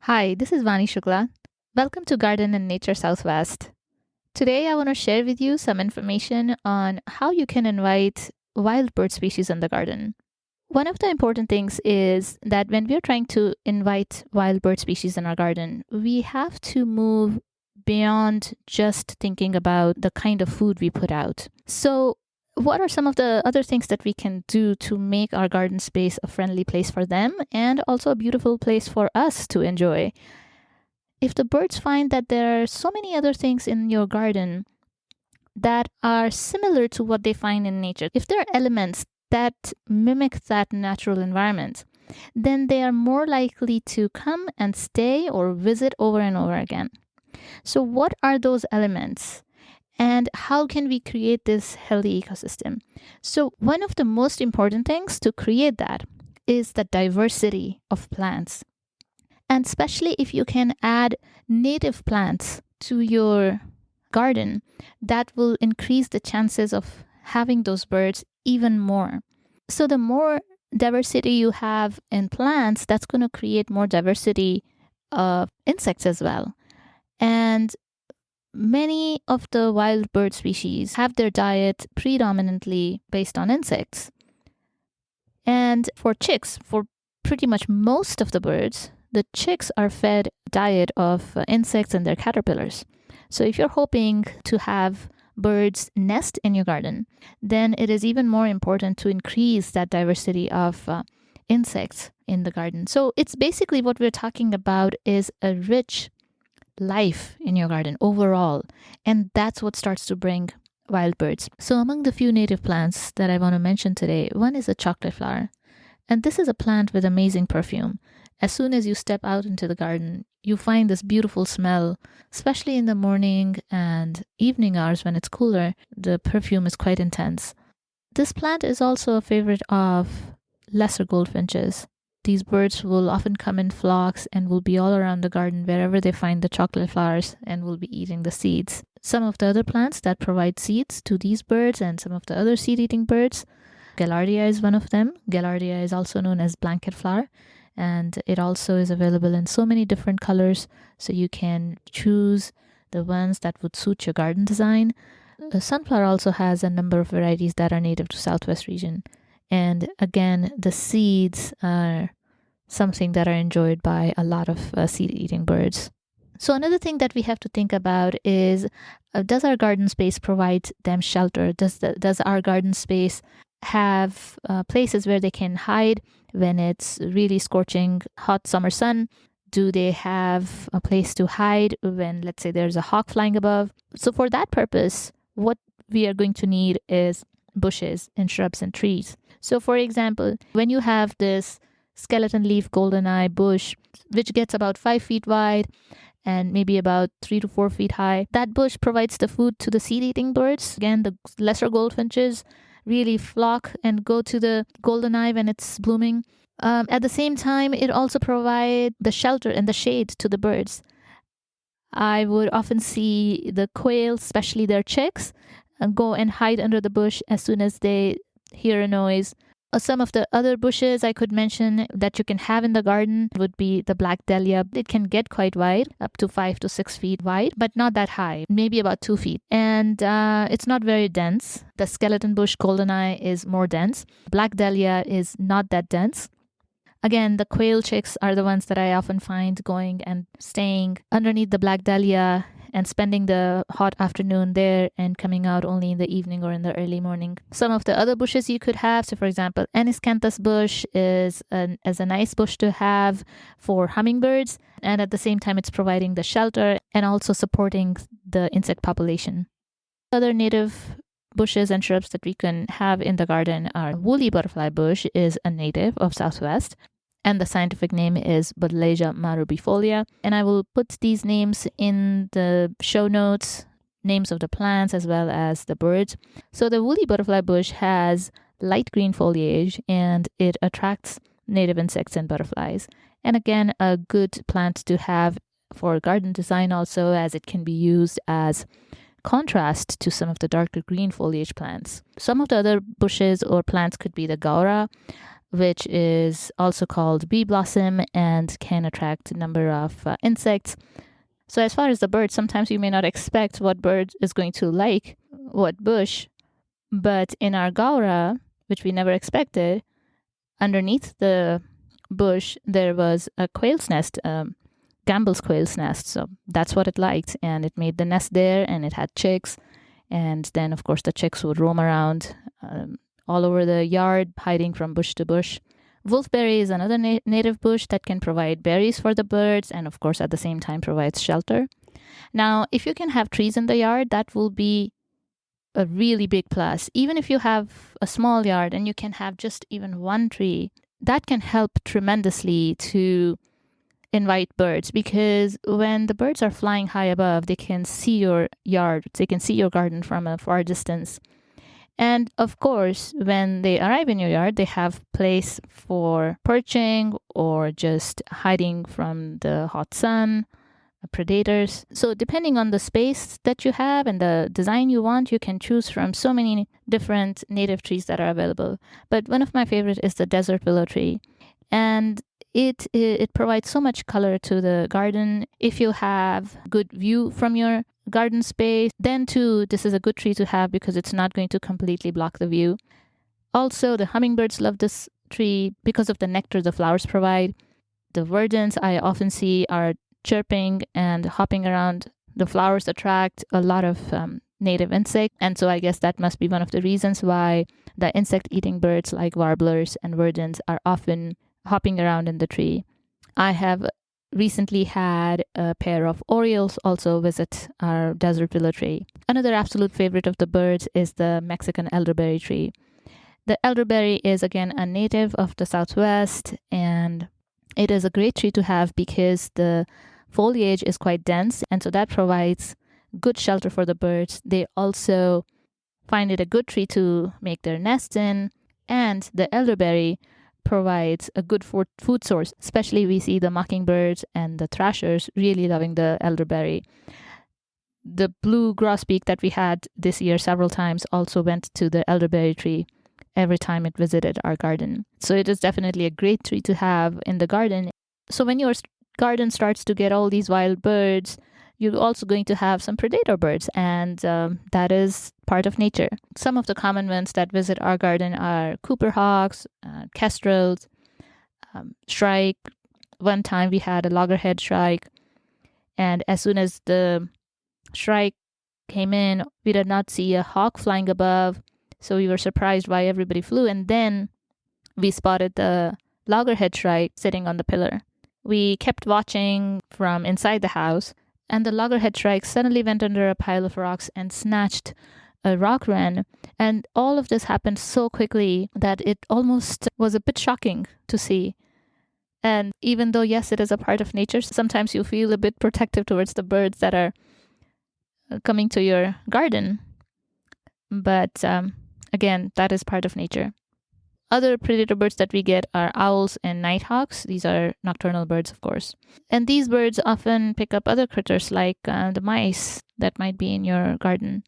Hi, this is Vani Shukla. Welcome to Garden and Nature Southwest. Today, I want to share with you some information on how you can invite wild bird species in the garden. One of the important things is that when we're trying to invite wild bird species in our garden, we have to move beyond just thinking about the kind of food we put out. So, what are some of the other things that we can do to make our garden space a friendly place for them and also a beautiful place for us to enjoy? If the birds find that there are so many other things in your garden that are similar to what they find in nature, if there are elements that mimic that natural environment, then they are more likely to come and stay or visit over and over again. So, what are those elements? And how can we create this healthy ecosystem? So, one of the most important things to create that is the diversity of plants. And especially if you can add native plants to your garden, that will increase the chances of having those birds even more. So, the more diversity you have in plants, that's going to create more diversity of insects as well. And many of the wild bird species have their diet predominantly based on insects. And for chicks, for pretty much most of the birds, the chicks are fed a diet of insects and their caterpillars. So if you're hoping to have birds nest in your garden, then it is even more important to increase that diversity of insects in the garden. So it's basically what we're talking about is a rich life in your garden overall. And that's what starts to bring wild birds. So among the few native plants that I want to mention today, one is a chocolate flower. And this is a plant with amazing perfume. As soon as you step out into the garden, you find this beautiful smell, especially in the morning and evening hours when it's cooler. The perfume is quite intense. This plant is also a favorite of lesser goldfinches. These birds will often come in flocks and will be all around the garden wherever they find the chocolate flowers and will be eating the seeds. Some of the other plants that provide seeds to these birds and some of the other seed-eating birds, Gaillardia is one of them. Gaillardia is also known as blanket flower, and it also is available in so many different colors, so you can choose the ones that would suit your garden design. The sunflower also has a number of varieties that are native to Southwest region. And again, the seeds are something that are enjoyed by a lot of seed-eating birds. So another thing that we have to think about is, does our garden space provide them shelter? Does our garden space have places where they can hide when it's really scorching hot summer sun? Do they have a place to hide when, let's say, there's a hawk flying above? So for that purpose, what we are going to need is bushes and shrubs and trees. So for example, when you have this skeleton leaf goldeneye bush, which gets about 5 feet wide and maybe about 3 to 4 feet high, that bush provides the food to the seed-eating birds. Again, the lesser goldfinches really flock and go to the goldeneye when it's blooming. At the same time, it also provides the shelter and the shade to the birds. I would often see the quail, especially their chicks, go and hide under the bush as soon as they hear a noise. Some of the other bushes I could mention that you can have in the garden would be the black dahlia. It can get quite wide, up to 5 to 6 feet wide, but not that high, maybe about 2 feet. And it's not very dense. The skeleton bush goldeneye is more dense. Black dahlia is not that dense. Again, the quail chicks are the ones that I often find going and staying underneath the black dahlia and spending the hot afternoon there and coming out only in the evening or in the early morning. Some of the other bushes you could have, so for example, Aniscanthus bush is a nice bush to have for hummingbirds, and at the same time it's providing the shelter and also supporting the insect population. Other native bushes and shrubs that we can have in the garden are woolly butterfly bush is a native of Southwest, and the scientific name is Buddleia marubifolia. And I will put these names in the show notes, names of the plants as well as the birds. So the woolly butterfly bush has light green foliage and it attracts native insects and butterflies. And again, a good plant to have for garden design also, as it can be used as contrast to some of the darker green foliage plants. Some of the other bushes or plants could be the gaura. which is also called bee blossom and can attract a number of insects. So as far as the birds, sometimes you may not expect what bird is going to like what bush, but in our gaura, which we never expected, underneath the bush, there was a quail's nest, Gambel's quail's nest. So that's what it liked. And it made the nest there, and it had chicks. And then, of course, the chicks would roam around all over the yard, hiding from bush to bush. Wolfberry is another native bush that can provide berries for the birds and, of course, at the same time provides shelter. Now, if you can have trees in the yard, that will be a really big plus. Even if you have a small yard and you can have just even one tree, that can help tremendously to invite birds, because when the birds are flying high above, they can see your yard, they can see your garden from a far distance. And of course, when they arrive in your yard, they have place for perching or just hiding from the hot sun, predators. So depending on the space that you have and the design you want, you can choose from so many different native trees that are available. But one of my favorite is the desert willow tree. And it provides so much color to the garden. If you have good view from your garden space, then too, this is a good tree to have because it's not going to completely block the view. Also, the hummingbirds love this tree because of the nectar the flowers provide. The Verdins I often see are chirping and hopping around. The flowers attract a lot of native insects, and so I guess that must be one of the reasons why the insect-eating birds like warblers and Verdins are often hopping around in the tree. I have recently had a pair of Orioles also visit our desert willow tree. Another absolute favorite of the birds is the Mexican elderberry tree. The elderberry is again a native of the Southwest, and it is a great tree to have because the foliage is quite dense, and so that provides good shelter for the birds. They also find it a good tree to make their nests in, and the elderberry provides a good food source. Especially we see the mockingbirds and the thrashers really loving the elderberry. The blue grosbeak that we had this year several times also went to the elderberry tree every time it visited our garden. So it is definitely a great tree to have in the garden. So when your garden starts to get all these wild birds, you're also going to have some predator birds, and that is part of nature. Some of the common ones that visit our garden are Cooper hawks, kestrels, shrike. One time we had a loggerhead shrike, and as soon as the shrike came in, we did not see a hawk flying above, so we were surprised why everybody flew, and then we spotted the loggerhead shrike sitting on the pillar. We kept watching from inside the house, and the loggerhead shrike suddenly went under a pile of rocks and snatched a rock wren. And all of this happened so quickly that it almost was a bit shocking to see. And even though, yes, it is a part of nature, sometimes you feel a bit protective towards the birds that are coming to your garden. But again, that is part of nature. Other predator birds that we get are owls and nighthawks. These are nocturnal birds, of course. And these birds often pick up other critters like the mice that might be in your garden.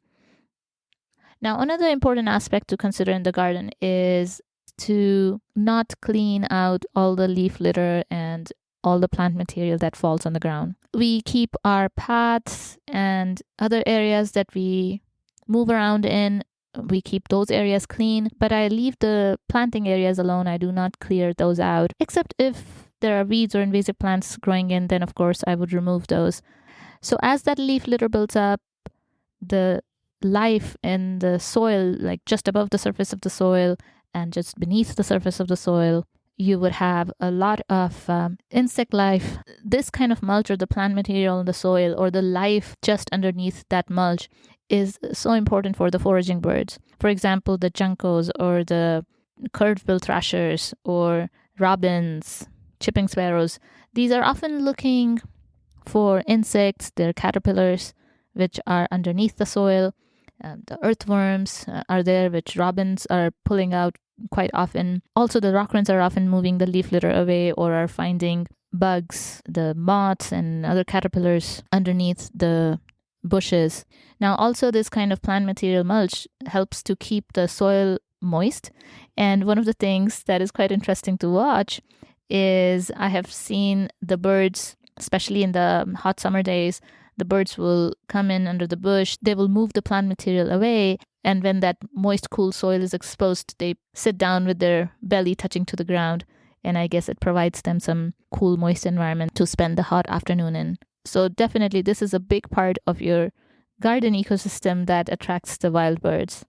Now, another important aspect to consider in the garden is to not clean out all the leaf litter and all the plant material that falls on the ground. We keep our paths and other areas that we move around in, we keep those areas clean, but I leave the planting areas alone. I do not clear those out, except if there are weeds or invasive plants growing in, then of course I would remove those. So as that leaf litter builds up, the life in the soil, like just above the surface of the soil and just beneath the surface of the soil, you would have a lot of insect life. This kind of mulch, or the plant material in the soil, or the life just underneath that mulch, is so important for the foraging birds. For example, the juncos or the curved-bill thrashers or robins, chipping sparrows. These are often looking for insects, they're caterpillars, which are underneath the soil. The earthworms are there, which robins are pulling out quite often. Also, the rock wrens are often moving the leaf litter away or are finding bugs, the moths and other caterpillars underneath the bushes. Now, also this kind of plant material mulch helps to keep the soil moist, And one of the things that is quite interesting to watch is I have seen the birds, especially in the hot summer days, the birds will come in under the bush. They will move the plant material away. And when that moist, cool soil is exposed, they sit down with their belly touching to the ground. And I guess it provides them some cool, moist environment to spend the hot afternoon in. So definitely this is a big part of your garden ecosystem that attracts the wild birds.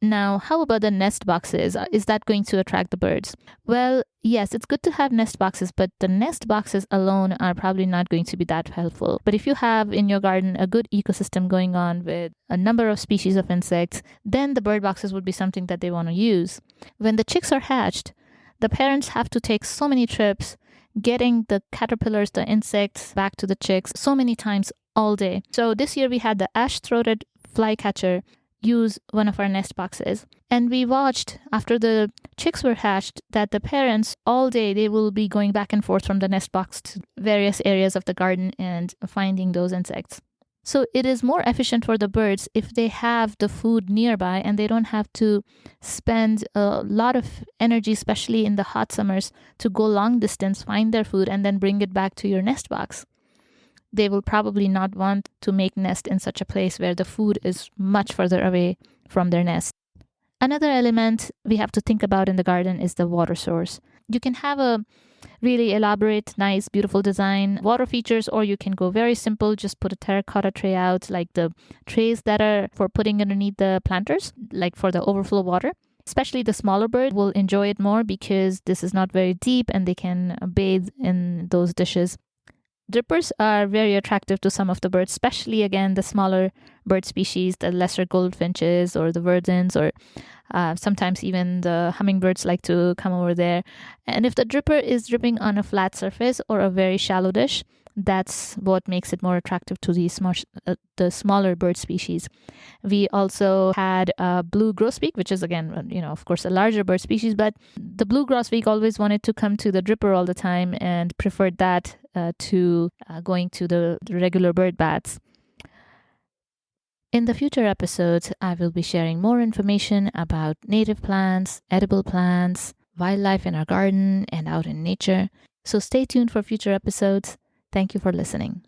Now, how about the nest boxes? Is that going to attract the birds? Well, yes, it's good to have nest boxes, but the nest boxes alone are probably not going to be that helpful. But if you have in your garden a good ecosystem going on with a number of species of insects, then the bird boxes would be something that they want to use. When the chicks are hatched, the parents have to take so many trips getting the caterpillars, the insects back to the chicks so many times all day. So this year we had the ash-throated flycatcher use one of our nest boxes. And we watched after the chicks were hatched that the parents all day, they will be going back and forth from the nest box to various areas of the garden and finding those insects. So it is more efficient for the birds if they have the food nearby and they don't have to spend a lot of energy, especially in the hot summers, to go long distance, find their food, and then bring it back to your nest box. They will probably not want to make nest in such a place where the food is much further away from their nest. Another element we have to think about in the garden is the water source. You can have a really elaborate, nice, beautiful design, water features, or you can go very simple, just put a terracotta tray out, like the trays that are for putting underneath the planters, like for the overflow water. Especially the smaller bird will enjoy it more because this is not very deep and they can bathe in those dishes. Drippers are very attractive to some of the birds, especially, again, the smaller bird species, the lesser goldfinches or the Verdins, or sometimes even the hummingbirds like to come over there. And if the dripper is dripping on a flat surface or a very shallow dish, that's what makes it more attractive to the smaller bird species. We also had blue grosbeak, which is, again, of course, a larger bird species, but the blue grosbeak always wanted to come to the dripper all the time and preferred that to going to the regular bird baths. In the future episodes, I will be sharing more information about native plants, edible plants, wildlife in our garden and out in nature. So stay tuned for future episodes. Thank you for listening.